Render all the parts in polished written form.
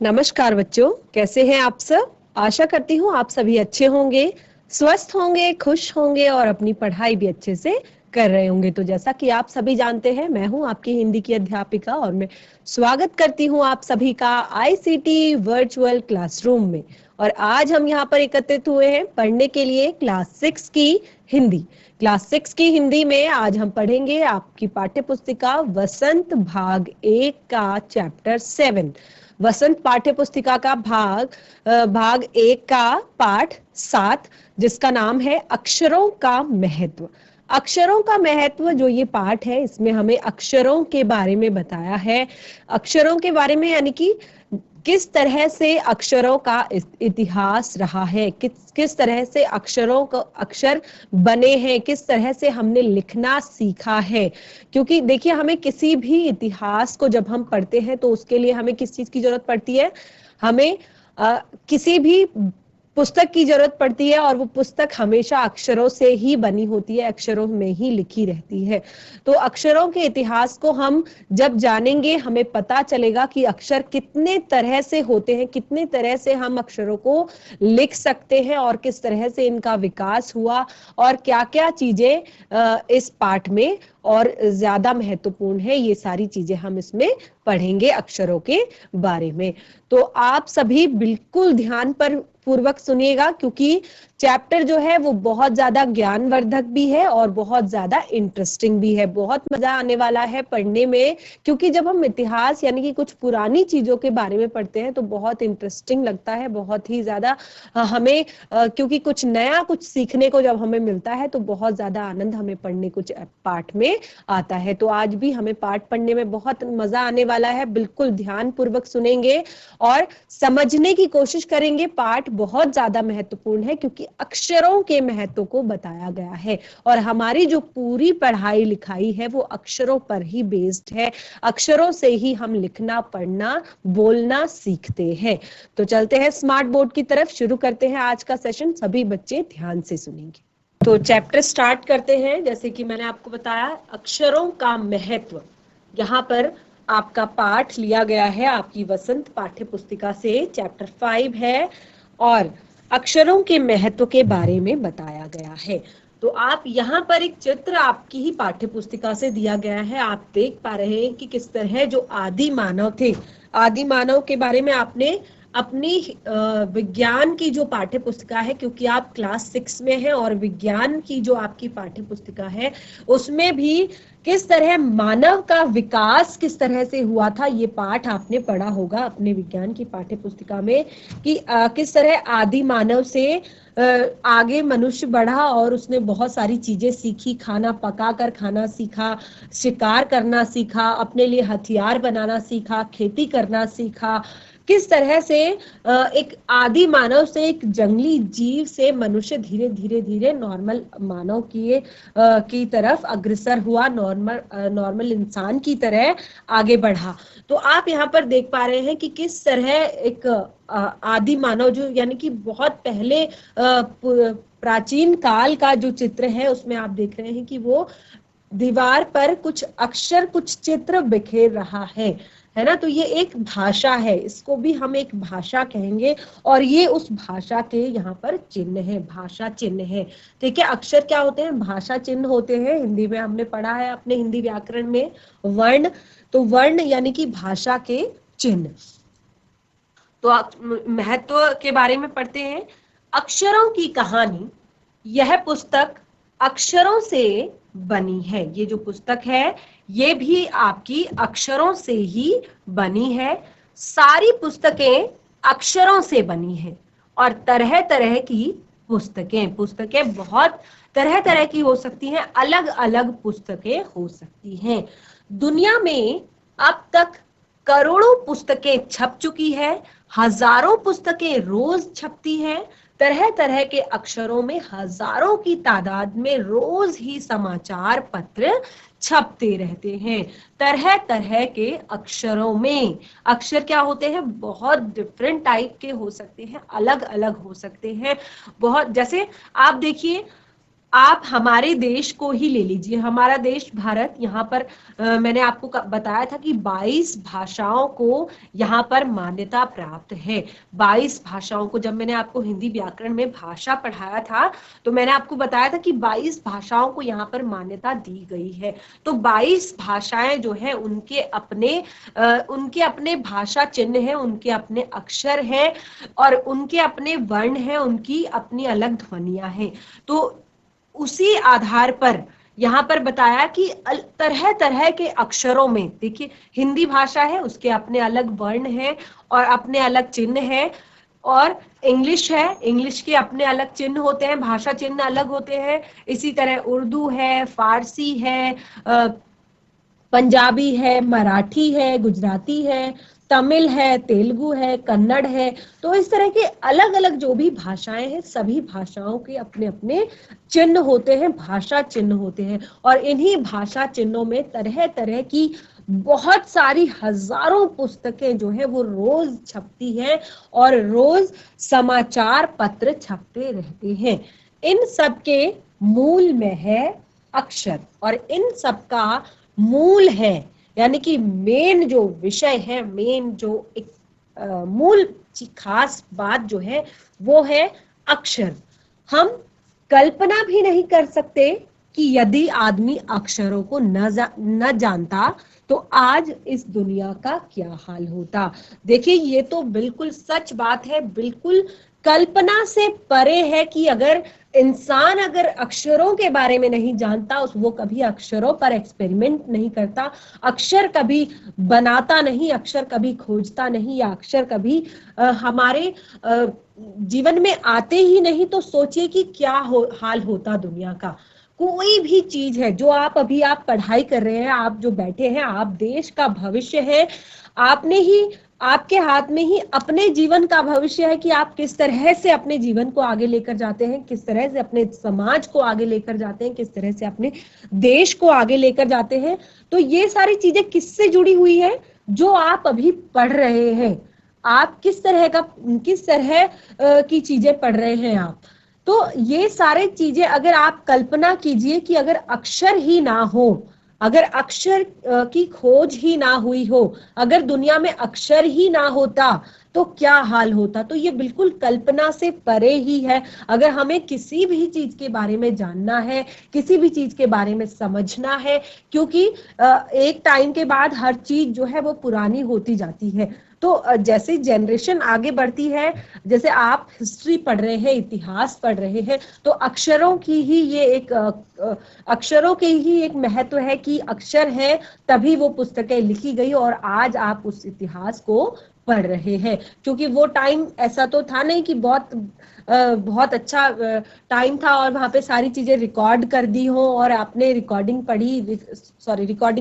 नमस्कार बच्चों, कैसे हैं आप सब। आशा करती हूँ आप सभी अच्छे होंगे, स्वस्थ होंगे, खुश होंगे और अपनी पढ़ाई भी अच्छे से कर रहे होंगे। तो जैसा कि आप सभी जानते हैं, मैं हूँ आपकी हिंदी की अध्यापिका और मैं स्वागत करती हूँ आप सभी का आईसीटी वर्चुअल क्लासरूम में। और आज हम यहाँ पर एकत्रित हुए हैं पढ़ने के लिए क्लास 6 की हिंदी। क्लास 6 की हिंदी में आज हम पढ़ेंगे आपकी पाठ्य पुस्तिका वसंत भाग 1 का चैप्टर 7। वसंत पाठ्य पुस्तिका का भाग 1 का पाठ 7, जिसका नाम है अक्षरों का महत्व। अक्षरों का महत्व जो ये पाठ है, इसमें हमें अक्षरों के बारे में बताया है। अक्षरों के बारे में यानी कि किस तरह से अक्षरों का इतिहास रहा है, किस तरह से अक्षरों को अक्षर बने हैं, किस तरह से हमने लिखना सीखा है। क्योंकि देखिए, हमें किसी भी इतिहास को जब हम पढ़ते हैं तो उसके लिए हमें किस चीज की जरूरत पड़ती है, हमें किसी भी पुस्तक की जरूरत पड़ती है और वो पुस्तक हमेशा अक्षरों से ही बनी होती है, अक्षरों में ही लिखी रहती है। तो अक्षरों के इतिहास को हम जब जानेंगे, हमें पता चलेगा कि अक्षर कितने तरह से होते हैं, कितने तरह से हम अक्षरों को लिख सकते हैं और किस तरह से इनका विकास हुआ और क्या क्या चीजें इस पाठ में और ज्यादा महत्वपूर्ण है, ये सारी चीजें हम इसमें पढ़ेंगे अक्षरों के बारे में। तो आप सभी बिल्कुल ध्यान पर पूर्वक सुनिएगा, क्योंकि चैप्टर जो है वो बहुत ज्यादा ज्ञानवर्धक भी है और बहुत ज्यादा इंटरेस्टिंग भी है। बहुत मजा आने वाला है पढ़ने में, क्योंकि जब हम इतिहास यानी कि कुछ पुरानी चीजों के बारे में पढ़ते हैं तो बहुत इंटरेस्टिंग लगता है, बहुत ही ज्यादा हमें क्योंकि कुछ नया कुछ सीखने को जब हमें मिलता है तो बहुत ज्यादा आनंद हमें पढ़ने कुछ पाठ में आता है। तो आज भी हमें पाठ पढ़ने में बहुत मजा आने वाला है। बिल्कुल ध्यान पूर्वक सुनेंगे और समझने की कोशिश करेंगे। पाठ बहुत ज्यादा महत्वपूर्ण है क्योंकि अक्षरों के महत्व को बताया गया है और हमारी जो पूरी पढ़ाई लिखाई है वो अक्षरों पर ही बेस्ड है। अक्षरों से ही हम लिखना, पढ़ना, बोलना सीखते हैं। तो चलते हैं स्मार्ट बोर्ड की तरफ, शुरू करते हैं आज का सेशन। सभी बच्चे ध्यान से सुनेंगे। तो चैप्टर स्टार्ट करते हैं। जैसे कि मैंने आपको बताया, अक्षरों का महत्व। यहाँ पर आपका पाठ लिया गया है आपकी वसंत पाठ्य पुस्तिका से, चैप्टर 5 है और अक्षरों के महत्व के बारे में बताया गया है। तो आप यहाँ पर एक चित्र आपकी ही पाठ्य पुस्तिका से दिया गया है। आप देख पा रहे हैं कि किस तरह जो आदि मानव थे, आदि मानव के बारे में आपने अपनी विज्ञान की जो पाठ्य पुस्तिका है, क्योंकि आप क्लास 6 में हैं और विज्ञान की जो आपकी पाठ्य पुस्तिका है उसमें भी किस तरह मानव का विकास किस तरह से हुआ था, ये पाठ आपने पढ़ा होगा अपने विज्ञान की पाठ्य पुस्तिका में कि किस तरह आदि मानव से आगे मनुष्य बढ़ा और उसने बहुत सारी चीजें सीखी। खाना पका कर खाना सीखा, शिकार करना सीखा, अपने लिए हथियार बनाना सीखा, खेती करना सीखा। किस तरह से एक आदि मानव से, एक जंगली जीव से मनुष्य धीरे धीरे धीरे नॉर्मल मानव की तरफ अग्रसर हुआ, नॉर्मल इंसान की तरह आगे बढ़ा। तो आप यहाँ पर देख पा रहे हैं कि किस तरह एक आदि मानव जो यानी कि बहुत पहले प्राचीन काल का जो चित्र है उसमें आप देख रहे हैं कि वो दीवार पर कुछ अक्षर, कुछ चित्र बिखेर रहा है ना। तो ये एक भाषा है, इसको भी हम एक भाषा कहेंगे और ये उस भाषा के यहाँ पर चिन्ह है, भाषा चिन्ह है। ठीक है, अक्षर क्या होते हैं? भाषा चिन्ह होते हैं। हिंदी में हमने पढ़ा है अपने हिंदी व्याकरण में वर्ण, तो वर्ण यानी कि भाषा के चिन्ह। तो महत्व के बारे में पढ़ते हैं। अक्षरों की कहानी, यह पुस्तक अक्षरों से बनी है। ये जो पुस्तक है ये भी आपकी अक्षरों से ही बनी है। सारी पुस्तकें अक्षरों से बनी हैं और तरह तरह की पुस्तकें बहुत तरह तरह की हो सकती हैं, अलग अलग पुस्तकें हो सकती हैं। दुनिया में अब तक करोड़ों पुस्तकें छप चुकी है, हजारों पुस्तकें रोज छपती हैं। तरह तरह के अक्षरों में हजारों की तादाद में रोज ही समाचार पत्र छपते रहते हैं। तरह तरह के अक्षरों में, अक्षर क्या होते हैं? बहुत डिफरेंट टाइप के हो सकते हैं, अलग अलग हो सकते हैं। बहुत, जैसे आप देखिए आप हमारे देश को ही ले लीजिए, हमारा देश भारत, यहाँ पर मैंने आपको बताया था कि 22 भाषाओं को यहाँ पर मान्यता प्राप्त है। 22 भाषाओं को, जब मैंने आपको हिंदी व्याकरण में भाषा पढ़ाया था तो मैंने आपको बताया था कि 22 भाषाओं को यहाँ पर मान्यता दी गई है। तो 22 भाषाएं जो है उनके अपने भाषा चिन्ह है, उनके अपने अक्षर हैं और उनके अपने वर्ण हैं, उनकी अपनी अलग ध्वनियां हैं। तो उसी आधार पर यहाँ पर बताया कि तरह तरह के अक्षरों में, देखिए हिंदी भाषा है उसके अपने अलग वर्ण हैं और अपने अलग चिन्ह हैं, और इंग्लिश है, इंग्लिश के अपने अलग चिन्ह होते हैं, भाषा चिन्ह अलग होते हैं। इसी तरह उर्दू है, फारसी है, पंजाबी है, मराठी है, गुजराती है, तमिल है, तेलुगु है, कन्नड़ है। तो इस तरह के अलग अलग जो भी भाषाएं हैं, सभी भाषाओं के अपने अपने चिन्ह होते हैं, भाषा चिन्ह होते हैं, और इन्हीं भाषा चिन्हों में तरह तरह की बहुत सारी हजारों पुस्तकें जो है वो रोज छपती हैं और रोज समाचार पत्र छपते रहते हैं। इन सब के मूल में है अक्षर, और इन सब का मूल है, यानी कि मेन जो विषय है, मेन जो एक मूल खास बात जो है वो है अक्षर। हम कल्पना भी नहीं कर सकते कि यदि आदमी अक्षरों को न जानता तो आज इस दुनिया का क्या हाल होता। देखिए ये तो बिल्कुल सच बात है, बिल्कुल कल्पना से परे है कि अगर इंसान अगर अक्षरों के बारे में नहीं जानता, वो कभी अक्षरों पर एक्सपेरिमेंट नहीं करता, अक्षर कभी बनाता नहीं, अक्षर कभी खोजता नहीं, या अक्षर कभी हमारे जीवन में आते ही नहीं, तो सोचिए कि क्या हाल होता दुनिया का। कोई भी चीज है जो आप पढ़ाई कर रहे हैं, आप जो बैठे हैं, आप देश का भविष्य है, आपके हाथ में ही अपने जीवन का भविष्य है कि आप किस तरह से अपने जीवन को आगे लेकर जाते हैं, किस तरह से अपने समाज को आगे लेकर जाते हैं, किस तरह से अपने देश को आगे लेकर जाते हैं। तो ये सारी चीजें किससे जुड़ी हुई है? जो आप अभी पढ़ रहे हैं, आप किस तरह की चीजें पढ़ रहे हैं आप। तो ये सारे चीजें अगर आप कल्पना कीजिए कि अगर अक्षर ही ना हो, अगर अक्षर की खोज ही ना हुई हो, अगर दुनिया में अक्षर ही ना होता तो क्या हाल होता। तो ये बिल्कुल कल्पना से परे ही है। अगर हमें किसी भी चीज के बारे में जानना है, किसी भी चीज के बारे में समझना है, क्योंकि एक टाइम के बाद हर चीज जो है वो पुरानी होती जाती है। तो जैसे जनरेशन आगे बढ़ती है, जैसे आप हिस्ट्री पढ़ रहे हैं, इतिहास पढ़ रहे हैं, तो अक्षरों के ही एक महत्व है कि अक्षर है तभी वो पुस्तकें लिखी गई और आज आप उस इतिहास को पढ़ रहे हैं। क्योंकि वो टाइम ऐसा तो था नहीं कि बहुत अच्छा टाइम था और वहां पे सारी चीजें रिकॉर्ड कर दी हो और आपने रिकॉर्डिंग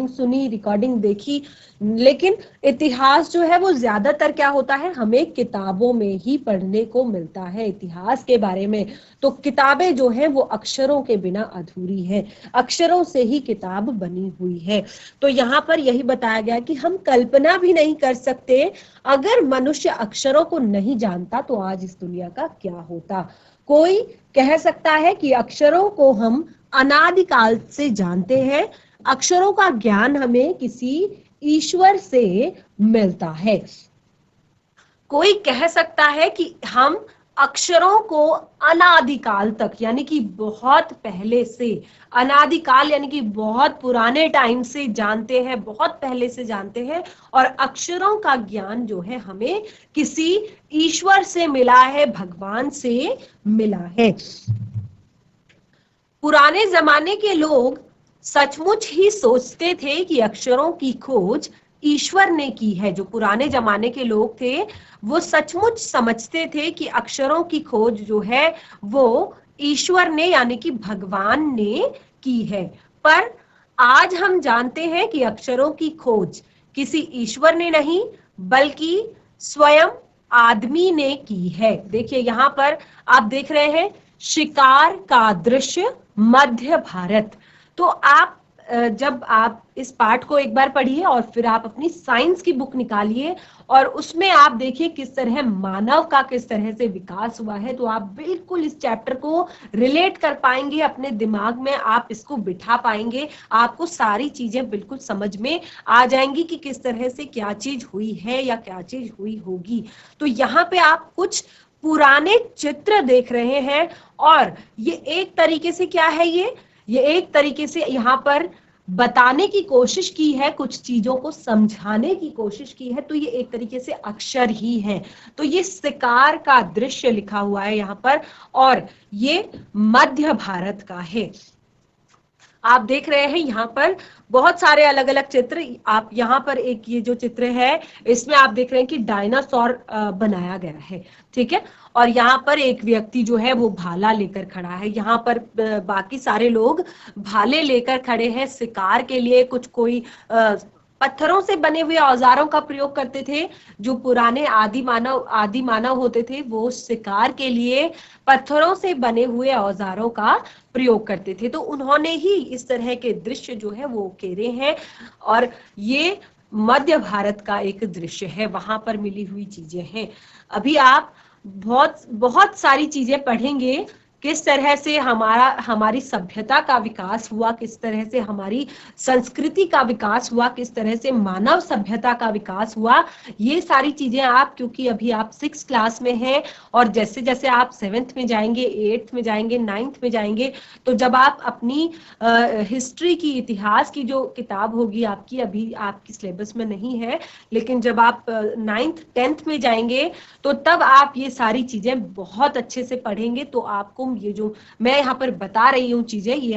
सुनी, रिकॉर्डिंग देखी। लेकिन इतिहास जो है वो ज्यादातर क्या होता है, हमें किताबों में ही पढ़ने को मिलता है इतिहास के बारे में। तो किताबें जो है वो अक्षरों के बिना अधूरी है, अक्षरों से ही किताब बनी हुई है। तो यहाँ पर यही बताया गया कि हम कल्पना भी नहीं कर सकते, अगर मनुष्य अक्षरों को नहीं जानता तो आज इस दुनिया का क्या होता। कोई कह सकता है कि अक्षरों को हम अनादिकाल से जानते हैं, अक्षरों का ज्ञान हमें किसी ईश्वर से मिलता है। कोई कह सकता है कि हम अक्षरों को अनादिकाल तक, यानी कि बहुत पहले से, अनादिकाल यानी कि बहुत पुराने टाइम से जानते हैं, बहुत पहले से जानते हैं, और अक्षरों का ज्ञान जो है हमें किसी ईश्वर से मिला है, भगवान से मिला है। पुराने जमाने के लोग सचमुच ही सोचते थे कि अक्षरों की खोज ईश्वर ने की है। जो पुराने जमाने के लोग थे वो सचमुच समझते थे कि अक्षरों की खोज जो है वो ईश्वर ने यानी कि भगवान ने की है। पर आज हम जानते हैं कि अक्षरों की खोज किसी ईश्वर ने नहीं बल्कि स्वयं आदमी ने की है। देखिए यहाँ पर आप देख रहे हैं शिकार का दृश्य, मध्य भारत। तो आप जब आप इस पाठ को एक बार पढ़िए और फिर आप अपनी साइंस की बुक निकालिए और उसमें आप देखिए किस तरह मानव का किस तरह से विकास हुआ है, तो आप बिल्कुल इस चैप्टर को रिलेट कर पाएंगे, अपने दिमाग में आप इसको बिठा पाएंगे, आपको सारी चीजें बिल्कुल समझ में आ जाएंगी कि किस तरह से क्या चीज हुई है या क्या चीज हुई होगी। तो यहाँ पे आप कुछ पुराने चित्र देख रहे हैं और ये एक तरीके से क्या है, ये एक तरीके से यहाँ पर बताने की कोशिश की है, कुछ चीजों को समझाने की कोशिश की है, तो ये एक तरीके से अक्षर ही है। तो ये शिकार का दृश्य लिखा हुआ है यहाँ पर और ये मध्य भारत का है। आप देख रहे हैं यहाँ पर बहुत सारे अलग अलग चित्र। आप यहाँ पर एक ये जो चित्र है इसमें आप देख रहे हैं कि डायनासोर बनाया गया है, ठीक है। और यहाँ पर एक व्यक्ति जो है वो भाला लेकर खड़ा है, यहाँ पर बाकी सारे लोग भाले लेकर खड़े हैं शिकार के लिए। कुछ कोई पत्थरों से बने हुए औजारों का प्रयोग करते थे। जो पुराने आदि मानव होते थे वो शिकार के लिए पत्थरों से बने हुए औजारों का प्रयोग करते थे। तो उन्होंने ही इस तरह के दृश्य जो है वो उकेरे हैं और ये मध्य भारत का एक दृश्य है, वहां पर मिली हुई चीजें हैं। अभी आप बहुत बहुत सारी चीजें पढ़ेंगे, किस तरह से हमारी सभ्यता का विकास हुआ, किस तरह से हमारी संस्कृति का विकास हुआ, किस तरह से मानव सभ्यता का विकास हुआ। ये सारी चीजें आप, क्योंकि अभी आप 6th क्लास में हैं और जैसे जैसे आप 7th में जाएंगे, 8th में जाएंगे, 9th में जाएंगे, तो जब आप अपनी हिस्ट्री की, इतिहास की जो किताब होगी आपकी, अभी आपकी सिलेबस में नहीं है, लेकिन जब आप 9th 10th में जाएंगे तो तब आप ये सारी चीजें बहुत अच्छे से पढ़ेंगे। तो आपको ये जो मैं यहाँ पर बता रही हूँ चीजें, ये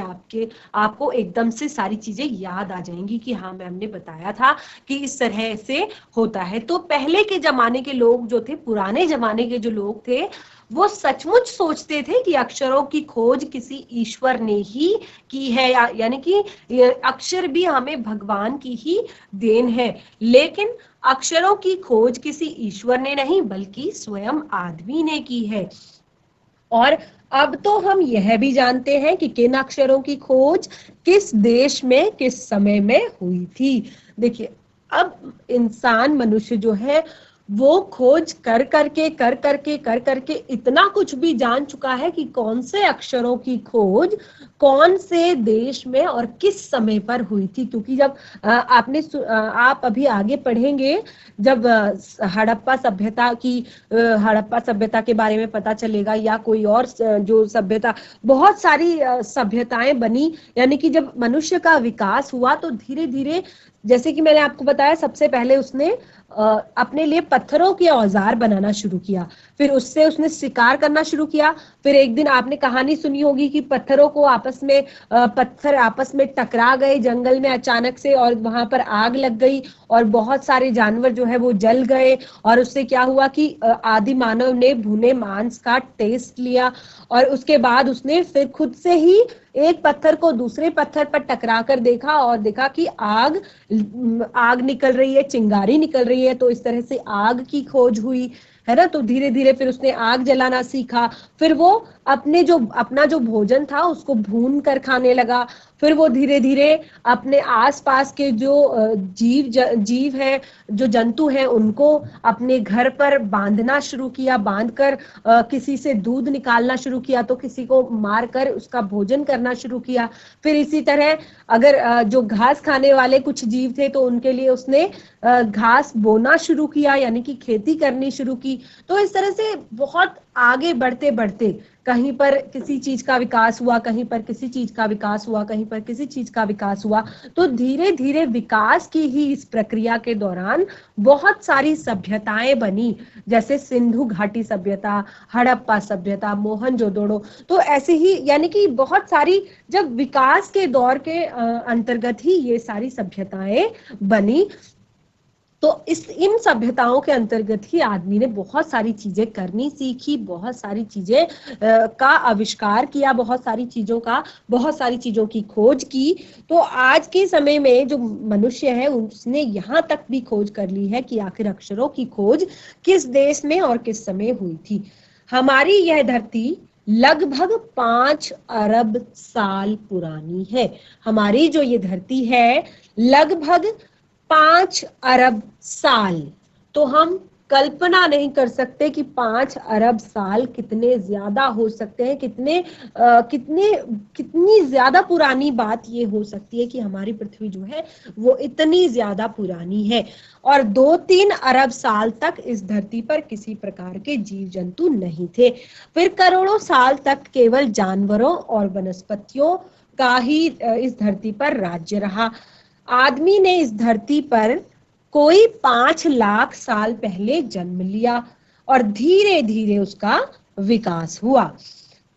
आपको एकदम से सारी चीजें याद आ जाएंगी कि हाँ मैम ने बताया था कि इस तरह से होता है। तो पहले के जमाने के लोग जो थे, पुराने जमाने के जो लोग थे, वो सचमुच सोचते थे कि अक्षरों की खोज किसी ईश्वर ने ही की है, यानी कि अक्षर भी हमें भगवान की ही देन है। लेकिन अक्षरों की खोज किसी ईश्वर ने नहीं बल्कि स्वयं आदमी ने की है। और अब तो हम यह भी जानते हैं कि किन अक्षरों की खोज किस देश में किस समय में हुई थी। देखिए, अब इंसान, मनुष्य जो है वो खोज कर करके इतना कुछ भी जान चुका है कि कौन से अक्षरों की खोज कौन से देश में और किस समय पर हुई थी। क्योंकि जब आप अभी आगे पढ़ेंगे, जब हड़प्पा सभ्यता के बारे में पता चलेगा या कोई और जो सभ्यता, बहुत सारी सभ्यताएं बनी, यानी कि जब मनुष्य का विकास हुआ तो धीरे धीरे, जैसे कि मैंने आपको बताया, सबसे पहले उसने अपने लिए पत्थरों के औजार बनाना शुरू किया, फिर उससे उसने शिकार करना शुरू किया। फिर एक दिन आपने कहानी सुनी होगी कि पत्थर आपस में टकरा गए जंगल में अचानक से और वहां पर आग लग गई और बहुत सारे जानवर जो है वो जल गए। और उससे क्या हुआ कि आदि मानव ने भुने मांस का टेस्ट लिया और उसके बाद उसने फिर खुद से ही एक पत्थर को दूसरे पत्थर पर टकरा कर देखा और देखा कि आग निकल रही है, चिंगारी निकल रही है। तो इस तरह से आग की खोज हुई, है ना। तो धीरे धीरे फिर उसने आग जलाना सीखा, फिर वो अपना जो भोजन था उसको भून कर खाने लगा। फिर वो धीरे धीरे अपने आसपास के जो जीव है, जो जंतु हैं, उनको अपने घर पर बांधना शुरू किया, बांधकर किसी से दूध निकालना शुरू किया तो किसी को मारकर उसका भोजन करना शुरू किया। फिर इसी तरह अगर जो घास खाने वाले कुछ जीव थे तो उनके लिए उसने घास बोना शुरू किया, यानी कि खेती करनी शुरू की। तो इस तरह से बहुत आगे बढ़ते बढ़ते कहीं पर किसी चीज का विकास हुआ, कहीं पर किसी चीज का विकास हुआ, कहीं पर किसी चीज का विकास हुआ। तो धीरे धीरे विकास की ही इस प्रक्रिया के दौरान बहुत सारी सभ्यताएं बनी, जैसे सिंधु घाटी सभ्यता, हड़प्पा सभ्यता, मोहनजोदड़ो। तो ऐसे ही, यानी कि बहुत सारी, जब विकास के दौर के अंतर्गत ही ये सारी सभ्यताएं बनी। तो इन सभ्यताओं के अंतर्गत ही आदमी ने बहुत सारी चीजें करनी सीखी, बहुत सारी चीजें का आविष्कार किया, बहुत सारी चीजों की खोज की। तो आज के समय में जो मनुष्य है उसने यहाँ तक भी खोज कर ली है कि आखिर अक्षरों की खोज किस देश में और किस समय हुई थी। हमारी यह धरती लगभग 5 अरब साल पुरानी है। हमारी जो ये धरती है लगभग 5 अरब साल। तो हम कल्पना नहीं कर सकते कि 5 अरब साल कितने ज्यादा हो सकते हैं, कितनी ज्यादा पुरानी बात ये हो सकती है कि हमारी पृथ्वी जो है वो इतनी ज्यादा पुरानी है। और 2-3 अरब साल तक इस धरती पर किसी प्रकार के जीव जंतु नहीं थे। फिर करोड़ों साल तक केवल जानवरों और वनस्पतियों का ही इस धरती पर राज्य रहा। आदमी ने इस धरती पर कोई 5 लाख साल पहले जन्म लिया और धीरे धीरे उसका विकास हुआ।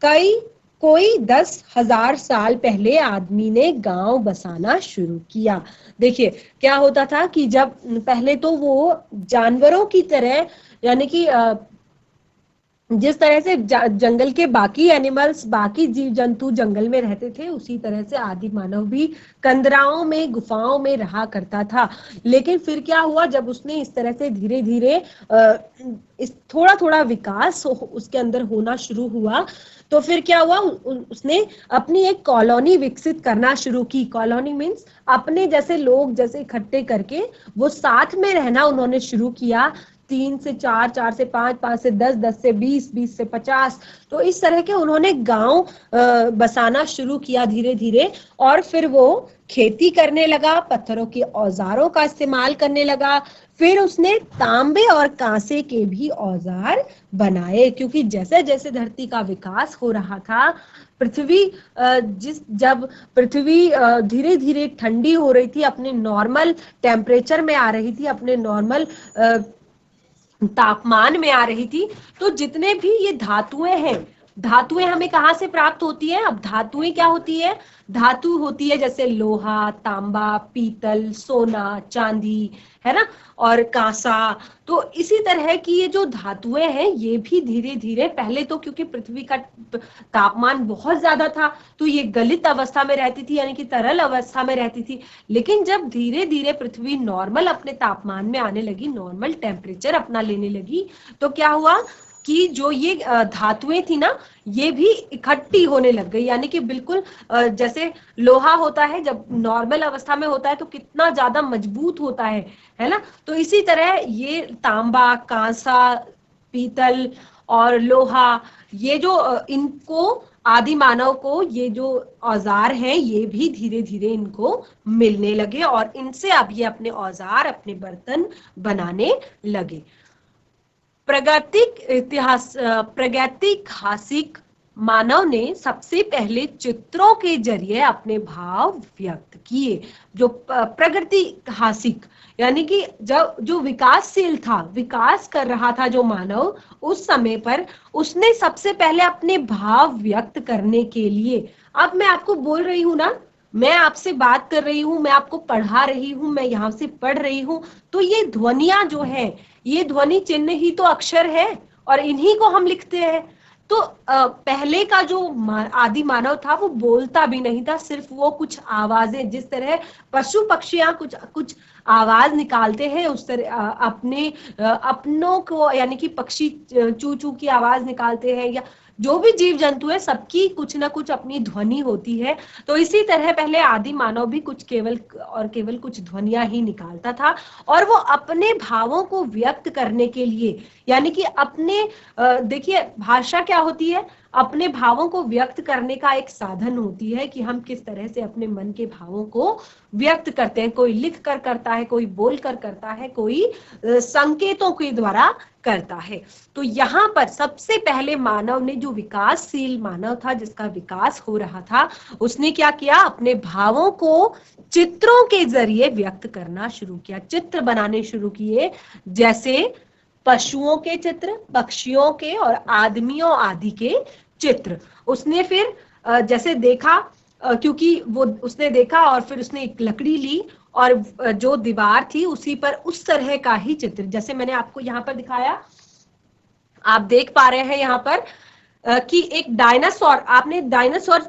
कोई 10,000 साल पहले आदमी ने गांव बसाना शुरू किया। देखिए क्या होता था कि जब पहले तो वो जानवरों की तरह, यानी कि जिस तरह से जंगल के बाकी एनिमल्स, बाकी जीव जंतु जंगल में रहते थे, उसी तरह से आदि मानव भी कंदराओं में, गुफाओं में रहा करता था। लेकिन फिर क्या हुआ, जब उसने इस तरह से धीरे धीरे इस थोड़ा थोड़ा विकास उसके अंदर होना शुरू हुआ, तो फिर क्या हुआ, उसने अपनी एक कॉलोनी विकसित करना शुरू की। कॉलोनी मीन्स अपने जैसे लोग जैसे इकट्ठे करके वो साथ में रहना उन्होंने शुरू किया। 3 से 4, 4 से 5, 5 से 10, 10 से 20, 20 से 50। तो इस तरह के उन्होंने गांव बसाना शुरू किया धीरे धीरे। और फिर वो खेती करने लगा, पत्थरों के औजारों का इस्तेमाल करने लगा। फिर उसने तांबे और कांसे के भी औजार बनाए, क्योंकि जैसे जैसे धरती का विकास हो रहा था, पृथ्वी जब पृथ्वी धीरे धीरे ठंडी हो रही थी, अपने नॉर्मल टेम्परेचर में आ रही थी, अपने नॉर्मल तापमान में आ रही थी, तो जितने भी ये धातुएं हैं, धातुएं हमें कहाँ से प्राप्त होती है? अब धातुएं क्या होती है? धातु होती है जैसे लोहा, तांबा, पीतल, सोना, चांदी, है ना, और कांसा। तो इसी तरह की ये जो धातुएं हैं ये भी धीरे धीरे, पहले तो क्योंकि पृथ्वी का तापमान बहुत ज्यादा था तो ये गलित अवस्था में रहती थी, यानी कि तरल अवस्था में रहती थी। लेकिन जब धीरे धीरे पृथ्वी नॉर्मल अपने तापमान में आने लगी, नॉर्मल टेम्परेचर अपना लेने लगी, तो क्या हुआ कि जो ये धातुएं थी ना, ये भी इकट्ठी होने लग गई। यानी कि बिल्कुल जैसे लोहा होता है, जब नॉर्मल अवस्था में होता है तो कितना ज्यादा मजबूत होता है ना। तो इसी तरह ये तांबा, कांसा, पीतल और लोहा, ये जो इनको आदि मानव को ये जो औजार हैं ये भी धीरे धीरे इनको मिलने लगे और इनसे अब ये अपने औजार, अपने बर्तन बनाने लगे। प्रागैतिहासिक मानव ने सबसे पहले चित्रों के जरिए अपने भाव व्यक्त किए। जो प्रागैतिहासिक यानी कि जब जो विकासशील था, विकास कर रहा था जो मानव, उस समय पर उसने सबसे पहले अपने भाव व्यक्त करने के लिए, अब मैं आपको बोल रही हूं ना, मैं आपसे बात कर रही हूं, मैं आपको पढ़ा रही हूं, मैं यहाँ से पढ़ रही हूं, तो ये ध्वनियां जो है, ये ध्वनि चिन्ह ही तो अक्षर है और इन्हीं को हम लिखते हैं। तो पहले का जो आदि मानव था वो बोलता भी नहीं था, सिर्फ वो कुछ आवाजें, जिस तरह पशु पक्षियां कुछ कुछ आवाज निकालते हैं, उस तरह अपनों को, यानी कि पक्षी चू चू की आवाज निकालते हैं, या जो भी जीव जंतु है सबकी कुछ ना कुछ अपनी ध्वनि होती है। तो इसी तरह पहले आदि मानव भी कुछ केवल कुछ ध्वनियां ही निकालता था, और वो अपने भावों को व्यक्त करने के लिए, यानी कि अपने देखिए भाषा क्या होती है, अपने भावों को व्यक्त करने का एक साधन होती है कि हम किस तरह से अपने मन के भावों को व्यक्त करते हैं। कोई लिख कर करता है, कोई बोल कर करता है, कोई संकेतों के द्वारा करता है। तो यहाँ पर सबसे पहले मानव ने, जो विकासशील मानव था, जिसका विकास हो रहा था, उसने क्या किया, अपने भावों को चित्रों के जरिए व्यक्त करना शुरू किया, चित्र बनाने शुरू किए, जैसे पशुओं के चित्र, पक्षियों के और आदमियों आदि के चित्र। उसने फिर जैसे देखा, क्योंकि वो उसने देखा और फिर उसने एक लकड़ी ली और जो दीवार थी उसी पर उस तरह का ही चित्र, जैसे मैंने आपको यहाँ पर दिखाया, आप देख पा रहे हैं यहाँ पर कि एक डायनासोर, आपने डायनासोर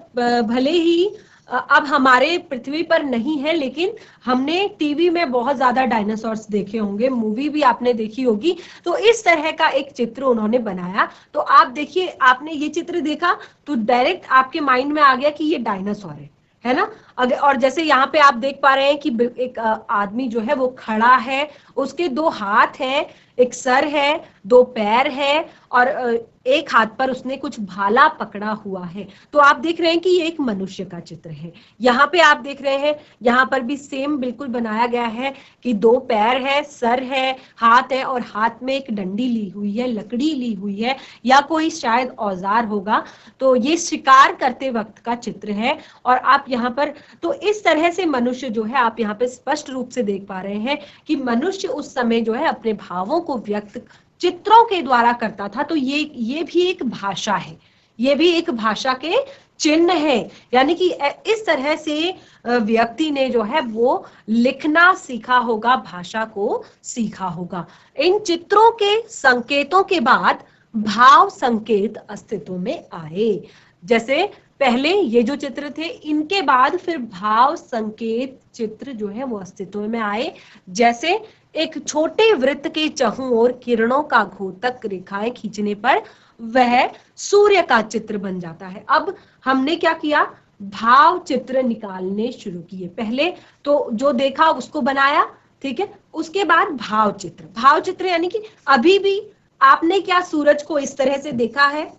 भले ही अब हमारे पृथ्वी पर नहीं है, लेकिन हमने टीवी में बहुत ज्यादा डायनासोर्स देखे होंगे, मूवी भी आपने देखी होगी। तो इस तरह का एक चित्र उन्होंने बनाया। तो आप देखिए, आपने ये चित्र देखा तो डायरेक्ट आपके माइंड में आ गया कि ये डायनासोर है ना। अगर और जैसे यहाँ पे आप देख पा रहे हैं कि एक आदमी जो है वो खड़ा है, उसके 2 हाथ हैं, एक सर है, 2 पैर है, और एक हाथ पर उसने कुछ भाला पकड़ा हुआ है। तो आप देख रहे हैं कि ये एक मनुष्य का चित्र है। यहाँ पे आप देख रहे हैं, यहाँ पर भी सेम बिल्कुल बनाया गया है कि 2 पैर है, सर है, हाथ है, और हाथ में एक डंडी ली हुई है, लकड़ी ली हुई है, या कोई शायद औजार होगा। तो ये शिकार करते वक्त का चित्र है। और आप यहाँ पर, तो इस तरह से मनुष्य जो है, आप यहाँ पे स्पष्ट रूप से देख पा रहे हैं कि मनुष्य उस समय जो है अपने भावों को व्यक्त चित्रों के द्वारा करता था। तो ये भी एक भाषा है, ये भी एक भाषा के चिन्ह है। यानी कि इस तरह से व्यक्ति ने जो है वो लिखना सीखा होगा, भाषा को सीखा होगा। इन चित्रों के संकेतों के बाद भाव संकेत अस्तित्व में आए। जैसे पहले ये जो चित्र थे, इनके बाद फिर भाव संकेत चित्र जो है वो अस्तित्व में आए। जैसे एक छोटे वृत्त के चहुं ओर किरणों का घोतक रेखाएं खींचने पर वह सूर्य का चित्र बन जाता है। अब हमने क्या किया, भाव चित्र निकालने शुरू किए। पहले तो जो देखा उसको बनाया, ठीक है, उसके बाद भाव चित्र। भाव चित्र यानी कि अभी भी आपने क्या सूरज को इस तरह से देखा है?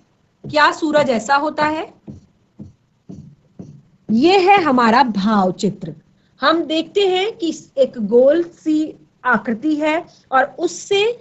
क्या सूरज ऐसा होता है? ये है हमारा भाव चित्र। हम देखते हैं कि एक गोल सी आकृति है और उससे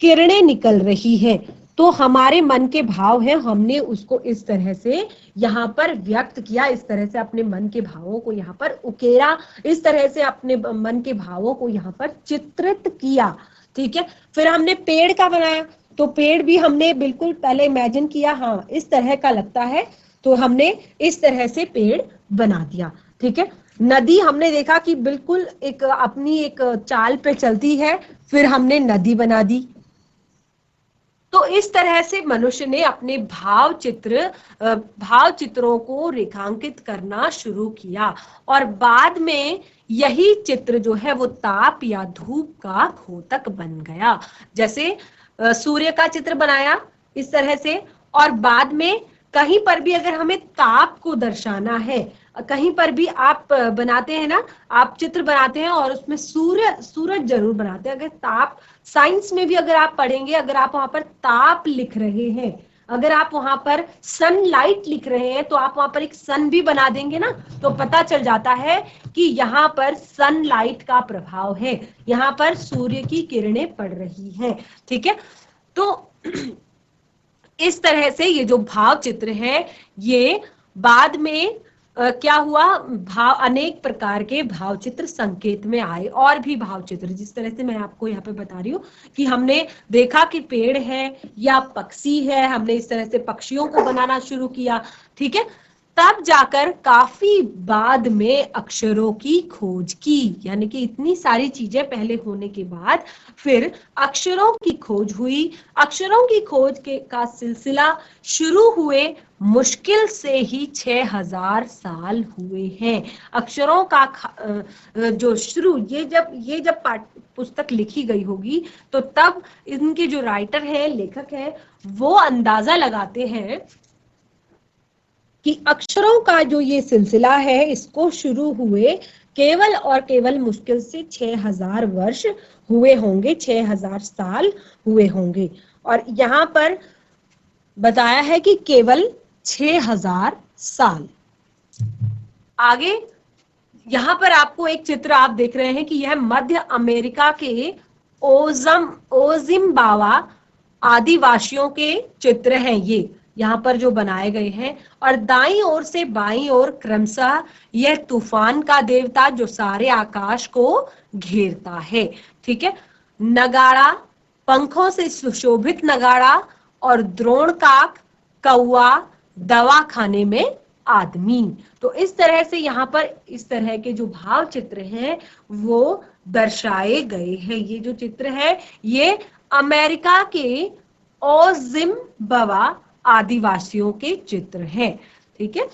किरणें निकल रही है। तो हमारे मन के भाव हैं, हमने उसको इस तरह से यहाँ पर व्यक्त किया, इस तरह से अपने मन के भावों को यहाँ पर उकेरा, इस तरह से अपने मन के भावों को यहाँ पर चित्रित किया। ठीक है, फिर हमने पेड़ का बनाया। तो पेड़ भी हमने बिल्कुल पहले इमेजिन किया, हाँ इस तरह का लगता है, तो हमने इस तरह से पेड़ बना दिया। ठीक है, नदी हमने देखा कि बिल्कुल एक अपनी एक चाल पे चलती है, फिर हमने नदी बना दी। तो इस तरह से मनुष्य ने अपने भाव चित्रों को रेखांकित करना शुरू किया, और बाद में यही चित्र जो है वो ताप या धूप का घोतक बन गया। जैसे सूर्य का चित्र बनाया इस तरह से, और बाद में कहीं पर भी अगर हमें ताप को दर्शाना है, कहीं पर भी आप बनाते हैं ना, आप चित्र बनाते हैं और उसमें सूरज जरूर बनाते हैं। अगर ताप, साइंस में भी अगर आप पढ़ेंगे, अगर आप वहां पर ताप लिख रहे हैं, अगर आप वहां पर सनलाइट लिख रहे हैं, तो आप वहां पर एक सन भी बना देंगे ना, तो पता चल जाता है कि यहाँ पर सनलाइट का प्रभाव है, यहाँ पर सूर्य की किरणें पड़ रही हैं। ठीक है, तो इस तरह से ये जो भाव चित्र है, ये बाद में क्या हुआ, अनेक प्रकार के भाव चित्र संकेत में आए। और भी भाव चित्र, जिस तरह से मैं आपको यहाँ पे बता रही हूँ कि हमने देखा कि पेड़ है या पक्षी है, हमने इस तरह से पक्षियों को बनाना शुरू किया। ठीक है, तब जाकर काफी बाद में अक्षरों की खोज की, यानी कि इतनी सारी चीजें पहले होने के बाद फिर अक्षरों की खोज हुई। अक्षरों की खोज का सिलसिला शुरू हुए मुश्किल से ही 6000 साल हुए हैं। अक्षरों का जो शुरू, ये जब पुस्तक लिखी गई होगी, तो तब इनके जो राइटर हैं, लेखक हैं, वो अंदाजा लगाते हैं कि अक्षरों का जो ये सिलसिला है, इसको शुरू हुए केवल और केवल मुश्किल से 6000 वर्ष हुए होंगे, 6000 साल हुए होंगे। और यहाँ पर बताया है कि केवल 6000 साल। आगे यहाँ पर आपको एक चित्र आप देख रहे हैं कि यह मध्य अमेरिका के ओजिम्बावा आदिवासियों के चित्र हैं, ये यहाँ पर जो बनाए गए हैं। और दाईं ओर से बाईं ओर क्रमशः यह तूफान का देवता जो सारे आकाश को घेरता है। ठीक है, नगाड़ा, पंखों से सुशोभित नगाड़ा, और द्रोणकाक, कौवा, दवा खाने में आदमी। तो इस तरह से यहाँ पर इस तरह के जो भाव चित्र हैं वो दर्शाए गए हैं। ये जो चित्र है ये अमेरिका के ओजिम्बावा आदिवासियों के चित्र हैं। ठीक है,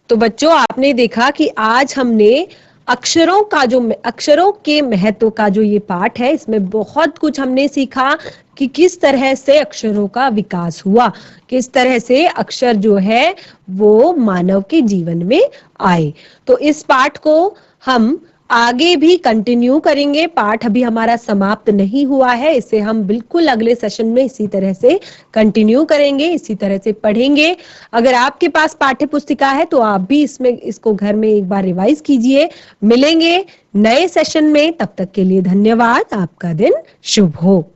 तो बच्चों, आपने देखा कि आज हमने अक्षरों के महत्व का जो ये पाठ है, इसमें बहुत कुछ हमने सीखा कि किस तरह से अक्षरों का विकास हुआ, किस तरह से अक्षर जो है वो मानव के जीवन में आए। तो इस पाठ को हम आगे भी कंटिन्यू करेंगे। पाठ अभी हमारा समाप्त नहीं हुआ है, इसे हम बिल्कुल अगले सेशन में इसी तरह से कंटिन्यू करेंगे, इसी तरह से पढ़ेंगे। अगर आपके पास पाठ्य पुस्तिका है तो आप भी इसको घर में एक बार रिवाइज कीजिए। मिलेंगे नए सेशन में, तब तक के लिए धन्यवाद। आपका दिन शुभ हो।